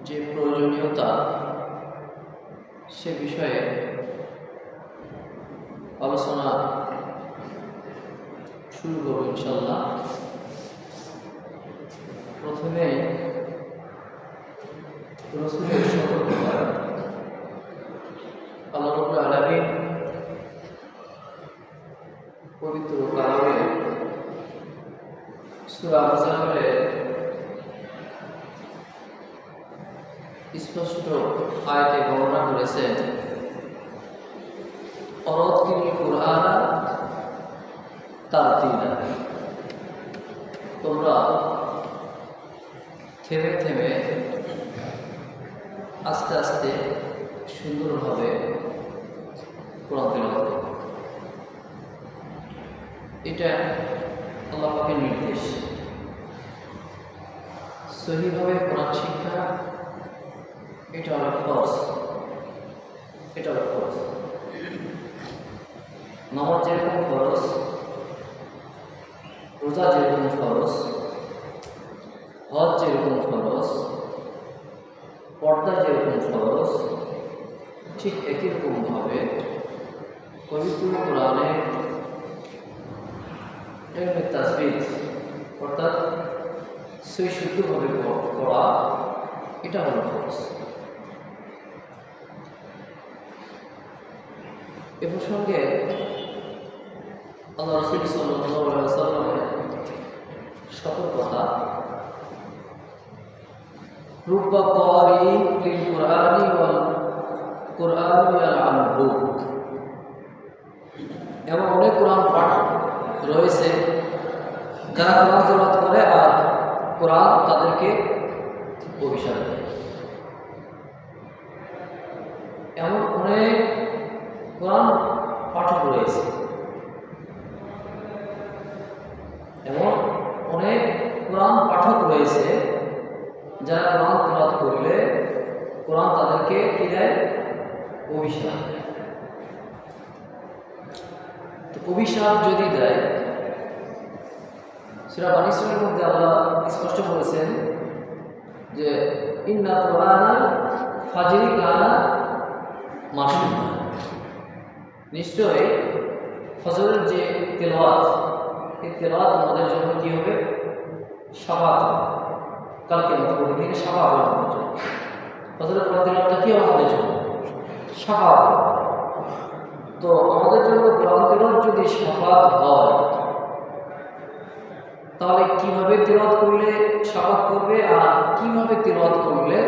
যে প্রয়োজনীয়তা সে বিষয়ে আলোচনা শুরু করব ইনশাআল্লাহ। প্রথমে রাসূলের সতর্কতা। আল্লাহ রাব্বুল আলামিন পবিত্র কালামে সূরা মুজাম্মিলের স্পষ্ট আয়াতে বর্ণনা করেছেন, অরাত্তিল কুরআনা তারতিলা, তোমরা থেমে থেমে আস্তে আস্তে সুন্দরভাবে কোরআন তেলাওয়াত করো। এটা আল্লাহ পাকের নির্দেশ। সহিভাবে কোরআন শিক্ষা এটা হলো ফরজ। নামাজ যেরকম ফরজ, রোজা যেরকম ফরজ, হজ যেরকম ফরজ, পর্দা যেরকম ফরজ, ঠিক একই রকমভাবে পবিত্র কোরআনে তাজবিদ অর্থাৎ সই শুদ্ধভাবে পড়া এটা হলো ফরজ। এ প্রসঙ্গে আল্লাহ রাসূল সাল্লাল্লাহু আলাইহি ওয়াসাল্লামের সতর্কতা, রুব্বা ক্বারিইন লিল কুরআনি ওয়াল কুরআনু ইয়ালআনুহু, এমন অনেক কোরআন পাঠ রয়েছে যারা কোরআন তেলাওয়াত করে আর কোরআন তাদেরকে অভিশাপ দেয়। এমন অনেক কোরআন পাঠক রয়েছে, যারা কোরআন তেলাওয়াত করলে কোরআন তাদেরকে কি দেয়? অভিশাপ দেয়। তো অভিশাপ যদি দেয়, সূরা বনী ইসরাঈলের মধ্যে আল্লাহ স্পষ্ট বলেছেন যে ইন্না কুরআনাল ফাজরি কানা মাশহুদা, নিশ্চয়ই ফজরের যে তেলাওয়াত, এই তেলাওয়াত আমাদের জন্য কি হবে? শাফাত হবে। কালকে মতো প্রতিদিন শাফাত হবে আমাদের জন্য। ফজরের তেলাওয়াতটা কি হবে আমাদের জন্য? শাফাত হবে। তো আমাদের জন্য কোরআন তেলাওয়াত যদি শাফাত হয়, তাহলে কিভাবে তেলাওয়াত করলে শাফাত করবে আর কিভাবে তেলাওয়াত করলে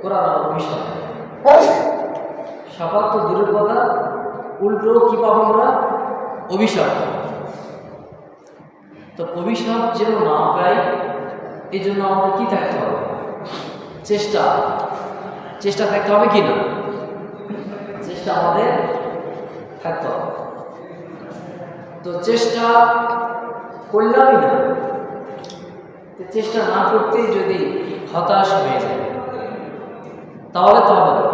কোরআন অভিশাপ? শাফাত তো দূরের কথা, উল্টো কি পাবো আমরা? অভিশাপ। তো অভিশাপ যেন না পাই, এই জন্য আমাদের কি থাকতে হবে? চেষ্টা থাকতে হবে কি না? চেষ্টা আমাদের থাকতে হবে। তো চেষ্টা করলামই না, চেষ্টা না করতেই যদি হতাশ হয়ে যায়, তাহলে তো হবে না।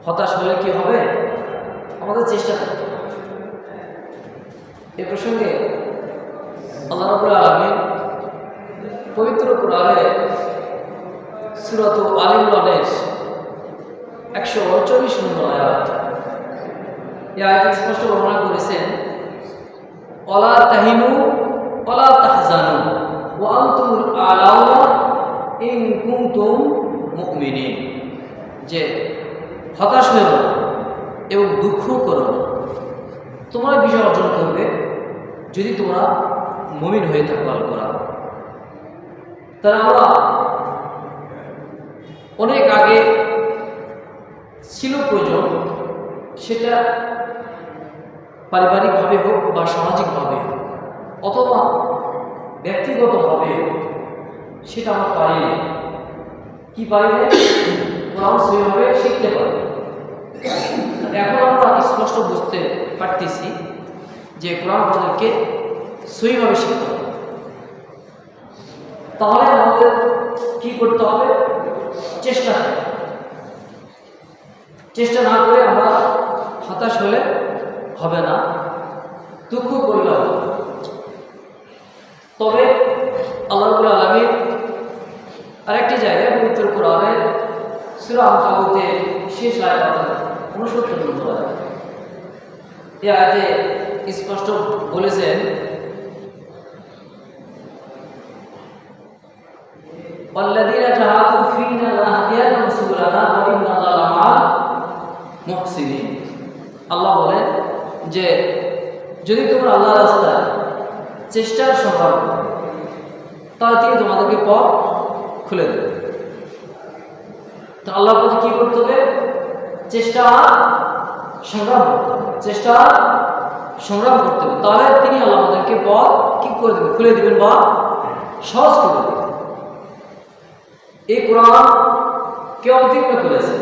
হতাশ হলে কি হবে? আমাদের চেষ্টা করতে হবে। এ প্রসঙ্গে আল্লাহ রাব্বুল আলামিন পবিত্র কোরআনে সূরাত আল ইমরানের 139 নম্বর আয়াত, এই আয়াতে স্পষ্ট বর্ণনা করেছেন, ওয়ালা তাহিনু ওয়ালা তাহজানু ওয়া আনতুমুল আ'লাউনা ইন কুনতুম মুমিনিন, যে হতাশ হও না এবং দুঃখ করো না, তোমরা বিজয় অর্জন করবে যদি তোমরা মুমিন হয়ে থাকো। আল্লাহ তারা আমরা অনেক আগে ছিল প্রয়োজন, সেটা পারিবারিকভাবে হোক বা সামাজিকভাবে হোক অথবা ব্যক্তিগতভাবে হোক, সেটা আমরা পারি না। কি পারি না? কোরআন সহিভাবে শিখতে পারি। এখন আমরা স্পষ্ট বুঝতে পারতেছি যে কোরআন আমাদেরকে সহিভাবে শিখতে হবে। তাহলে আমাদের কি করতে হবে? চেষ্টা না করে আমরা হতাশ হলে হবে না, দুঃখ করলে হবে। তবে আল্লাহ রাব্বুল আলামিন আরেকটি জায়গায় পবিত্র কোরআনের সূরা আনকাবুতের শেষ আয়াত 69 নম্বর আয়াত, এই আয়াতে স্পষ্ট বলেছেন ওয়াল্লাযীনা জাহাদু ফীনা লাহদিয়ান্নাহুম সুবুলানা ওয়া ইন্নাল্লাহা লামাআল মুহসিনিন। আল্লাহ বলেন যে যদি তোমরা আল্লাহর রাস্তায় চেষ্টার সংগ্রাম করো তাহলে তিনি তোমাদেরকে পথ খুলে দেবে। তো আল্লাহর প্রতি কি করতে হবে? চেষ্টা সংগ্রাম করতে হবে, চেষ্টা সংগ্রাম করতে হবে, তাহলে তিনি আল্লাহ আমাদেরকে পথ কি করে দেবেন? খুলে দেবেন বা সহজ করে দেবেন। এই কোরআন কে অবতীর্ণ করেছে?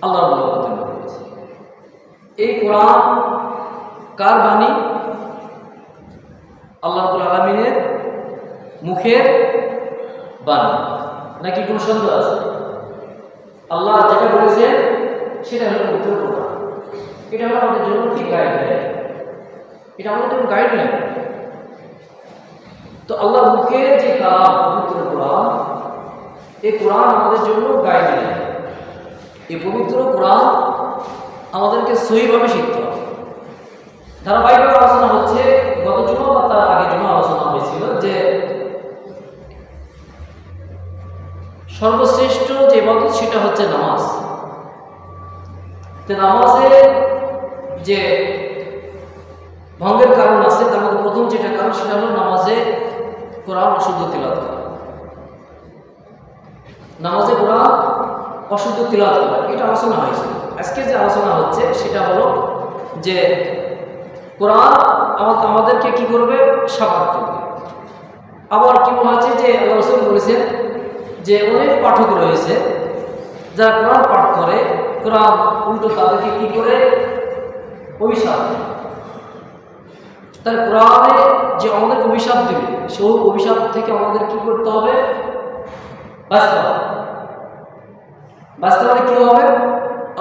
আল্লাহ অবতীর্ণ করেছে। এই কোরআন কার বাণী? আল্লাহ রাব্বুল আলামিনের মুখের বাণী, নাকি কোনো সন্দেহ আছে? আল্লাহ যেটা বলেছেন সেটা হলো পবিত্র কোরআন। এটা হলো আমাদের জন্য কি গাইডলাইন, এটা আমাদের জন্য গাইডলাইন। তো আল্লাহ মুখের যে কালাম পবিত্র কোরআন, এই কোরআন আমাদের জন্য গাইডলাইন। এই পবিত্র কোরআন আমাদেরকে সহিভাবে শিখতে হবে। ধারাবাহিকভাবে আলোচনা হচ্ছে, গত জুমা বা তার আগের জুমা আলোচনা হয়েছিল যে সর্বশ্রেষ্ঠ যে ইবাদত সেটা হচ্ছে নামাজ। তো নামাজে যে ভঙ্গের কারণ আছে, তার মধ্যে প্রথম যেটা কারণ সেটা হলো নামাজে কোরআন অশুদ্ধ তিলাওয়াত করা। নামাজে কোরআন অশুদ্ধ তিলাওয়াত করা, এটা আলোচনা হয়েছে। আজকে যে আলোচনা হচ্ছে সেটা হলো যে কোরআন আমাদেরকে কি করবে? সাফাত করবে। আবার কি বলা হচ্ছে যে আল্লাহ রাসূল বলেছেন যে অনেক পাঠক রয়েছে যারা কোরআন পাঠ করে, কোরআন উল্টো তাদেরকে কি করে? অভিশাপ। তার কোরআনে যে আমাদের অভিশাপ দিবে, সেই অভিশাপ থেকে আমাদের কি করতে হবে? বাঁচতে হবে। বাঁচতে হলে কি হবে?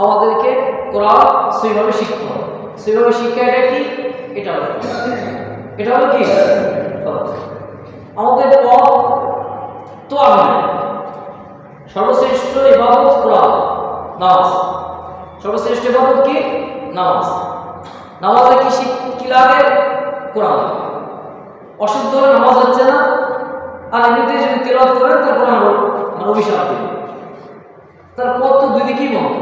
আমাদেরকে কোরআন সেইভাবে শিখতে হবে। সেইভাবে শিক্ষা এটা কি? এটা হলো কি? আমাদের পথ তো আমি সর্বশ্রেষ্ঠ ইবাদত কোরআন, নামাজ। সর্বশ্রেষ্ঠ ইবাদত কি? নামাজ। নামাজে কি লাগে? কোরআন। অশুদ্ধ হলে নামাজ হচ্ছে না, আর এমনিতে যদি তিলাওয়াত করেন তার কোরআন অভিশাপ দেবে। তার পথ তো দুই দিকেই বন্ধ।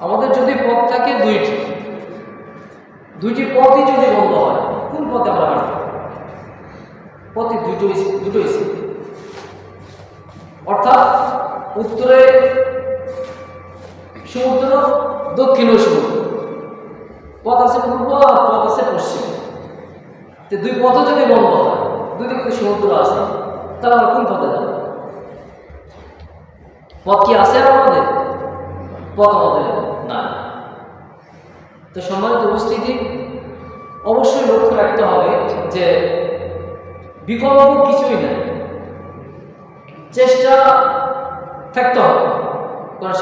আমাদের যদি পথ থাকে দুইটি পথই যদি বন্ধ হয়, কোন পথে আমরা হাঁটব? পথে দুটোই অর্থাৎ উত্তরে সমুদ্র, দক্ষিণে সমুদ্র, পথ আছে পূর্ব আর পথ আছে পশ্চিম। তো দুই পথ যদি বন্ধ হয়, দুই দিকে সমুদ্র আছে, তাহলে আমরা কোন পথে যাব? পথ কি আছে আমাদের? পথ আমাদের না। তো সম্মানিত উপস্থিতি, অবশ্যই লক্ষ্য রাখতে হবে যে বিকল্প কিছুই নাই, চেষ্টা থাকতে হবে, কোনো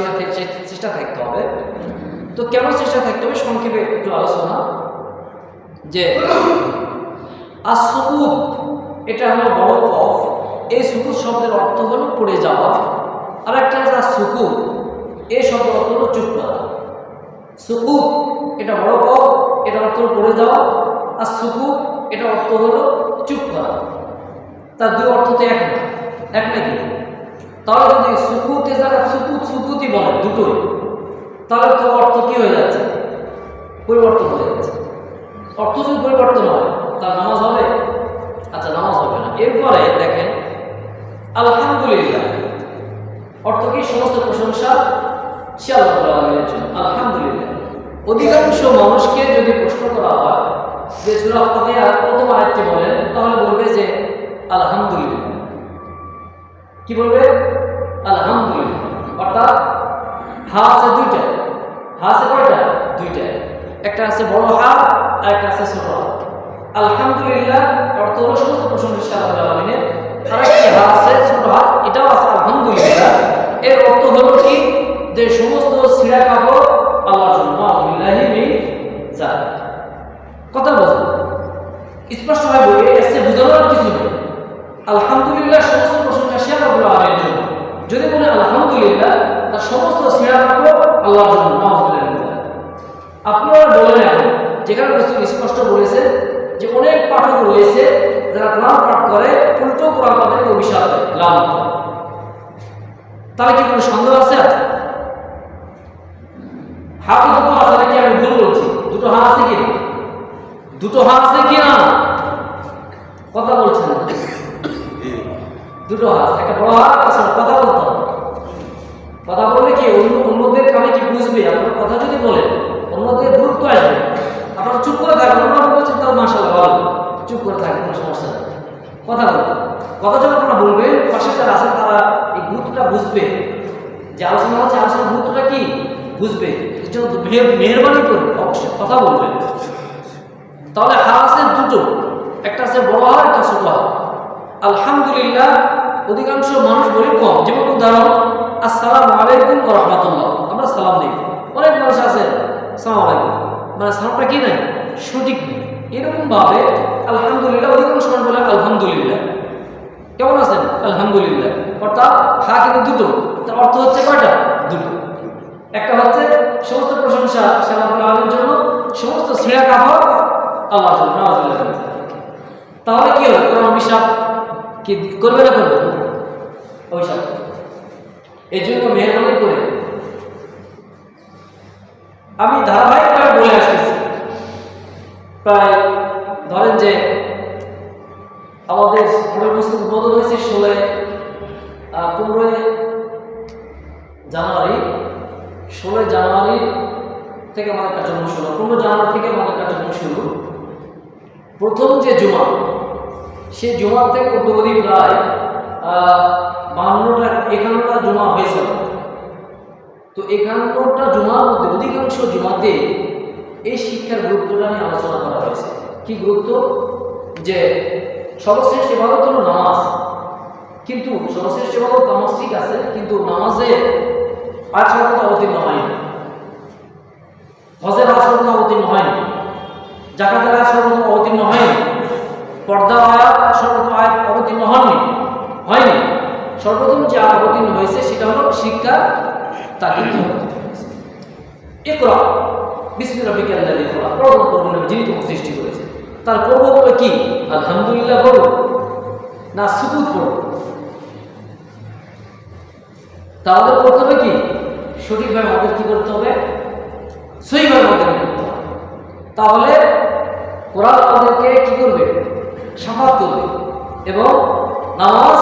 চেষ্টা থাকতে হবে। তো কেন চেষ্টা থাকতে হবে সংক্ষেপে একটু আলোচনা। যে আসুকুত, এটা হলো বড় কফ। এই সুকুত শব্দের অর্থ হলো পড়ে যাওয়া। আর একটা আছে সুকুত, এই শব্দের অর্থ হলো চুপ করা। সুকুত এটা বড় কফ, এটা অর্থ হলো পড়ে যাওয়া। আর সুকুত এটা অর্থ হলো চুপ করা। তার দুই অর্থ তো এক নাকি? তাহলে যদি সুকুতে যারা সুকুতি বলে দুটোই, তাহলে তো অর্থ কি হয়ে যাচ্ছে? পরিবর্তন হয়ে যাচ্ছে। অর্থ যদি পরিবর্তন হয় তার নামাজ হবে? আচ্ছা, নামাজ হবে না। এরপরে দেখেন আলহামদুলিল্লাহ, অর্থ কি? সমস্ত প্রশংসা সে আল্লাহ তাআলার জন্য। আলহামদুলিল্লাহ। অধিকাংশ মানুষকে যদি প্রশ্ন করা হয় যে সূরা ফাতিহার প্রথম আয়াতটি বলেন, তাহলে বলবে যে আলহামদুলিল্লাহ। কি বলবে? আলহামদুলিল্লাহ। অর্থাৎ হা আছে দুইটা। হা আছে কয়টা? দুইটা। একটা আছে বড় হা আর একটা আছে ছোট হা। আলহামদুলিল্লাহ অর্থ হলো সমস্ত প্রশংসা আল্লাহ আলামিনের। আর একটা হা আছে ছোট হা, এটাও আছে আলহামদুলিল্লাহ। এর অর্থ হলো কি? যে সমস্ত ছিঁড়া কাপড় আল্লাহর জন্য। আলহামদুলিল্লাহি মিন যালিক। কথা বলছেন স্পষ্টভাবে বলি, এসে বোঝানোর কিছু নেই। আলহামদুলিল্লাহ সমস্ত যদি বলে আলহামদুলিল্লাহ, তার সমস্ত শ্রেয়া থাকবে আল্লাহর জন্য। নাউযুবিল্লাহ। আপনারা বলেন এখন, যেখানে স্পষ্ট বলেছে যে অনেক পাঠক রয়েছে যারা কোরআন পাঠ করে উল্টো কোরআন তাদেরকে অভিশাপ দেয়, লানত করে। তাহলে কি কোনো সন্দেহ আছে? হাতে দুটো আছে নাকি? আমি ভুল বলছি? দুটো হাত আছে কি? দুটো হাত আছে কি না? কথা বলছেন না। দুটো হাত, একটা বড় হাত আছে। কথা বলতে হবে। কথা বললে কি অন্যদের কানে কি বুঝবে? আপনার কথা যদি বলেন অন্যদের গুরুত্ব আসবে। আপনারা চুপ করে থাকবেন, আপনারা বলছেন তাও মাশাআল্লাহ ভালো, চুপ করে থাকবেন, কোনো সমস্যা নেই। কথা বলবেন। কথা যখন আপনারা বলবেন, পাশে যারা আছেন তারা এই গুরুত্বটা বুঝবে, যে আলোচনা হচ্ছে, আলোচনার গুরুত্বটা কি বুঝবে। মেহরবানি করে অবশ্যই কথা বলবেন। তাহলে হাত আছে দুটো, একটা আছে বড় হাত, একটা ছোট হাত। আলহামদুলিল্লাহ অধিকাংশ মানুষ বলি কম। যেমন উদাহরণ, আসসালামু আলাইকুম ওয়া রাহমাতুল্লাহ, আমরা সালাম দিই। অনেক মানুষ আছে আসসালামু আলাইকুম, মানে সালামটা কি নাই, সঠিক নেই। এরকম ভাবে আলহামদুলিল্লাহ অধিকাংশ মানুষ বলে আলহামদুলিল্লাহ, কেমন আছেন, আলহামদুলিল্লাহ। অর্থাৎ হা কিন্তু দুটো, তার অর্থ হচ্ছে কয়টা? দুটো। একটা হচ্ছে সমস্ত প্রশংসা সে রাব্বুল আলামিনের জন্য, সমস্ত শ্রেয়া কাফর আল্লাহর জন্য। নাউযুবিল্লাহ। তাহলে কি হবে? কোরআন অভিশাপ কি করবে না করবে? অভিশাপ। এই জন্য মেহরবানি করে আমি ধারাবাহিকভাবে বলে আসতেছি, প্রায় ধরেন যে আমাদের পনেরো বছর উদ্বোধন হয়েছে 15 জানুয়ারি। 16 জানুয়ারি থেকে আমাদের কার্যক্রম শুরু, 15 জানুয়ারি থেকে আমাদের কার্যক্রম শুরু। প্রথম যে জুমা, সেই জুমার থেকে অদ্যবধি প্রায় 51টা জুমা হয়েছিল। তো 51টা জুমার মধ্যে অধিকাংশ জুমাতে এই শিক্ষার গুরুত্বটা নিয়ে আলোচনা করা হয়েছে। কি গুরুত্ব? যে সর্বশ্রেষ্ঠ ইবাদত হলো নামাজ, কিন্তু সর্বশ্রেষ্ঠ ইবাদত নামাজ ঠিক আছে, কিন্তু নামাজে 5 শর্ত অবতীর্ণ হয়নি, হজের 5 শর্ত অবতীর্ণ হয়নি, যাকাতের 5 শর্ত অবতীর্ণ হয়নি, পর্দার আয়াত সর্বপ্রথম আয়াত অবতীর্ণ হয়নি। সর্বপ্রথম যে আয়াত অবতীর্ণ হয়েছে সেটা হলো শিক্ষা তাকিদ। ইকরা বিসমি রাব্বিকাল লাযী খলাক, প্রথম করবেন যিনি তোমাকে সৃষ্টি করেছে। তার করব বলে কি? আলহামদুলিল্লাহ বলব না সুকুত করব? তাহলে করতে হবে কি? সঠিকভাবে আমাদের কি করতে হবে? সহিভাবে আমাদের করতে হবে। তাহলে কোরআন আমাদেরকে কি করবে? শাফাত করবে। এবং নামাজ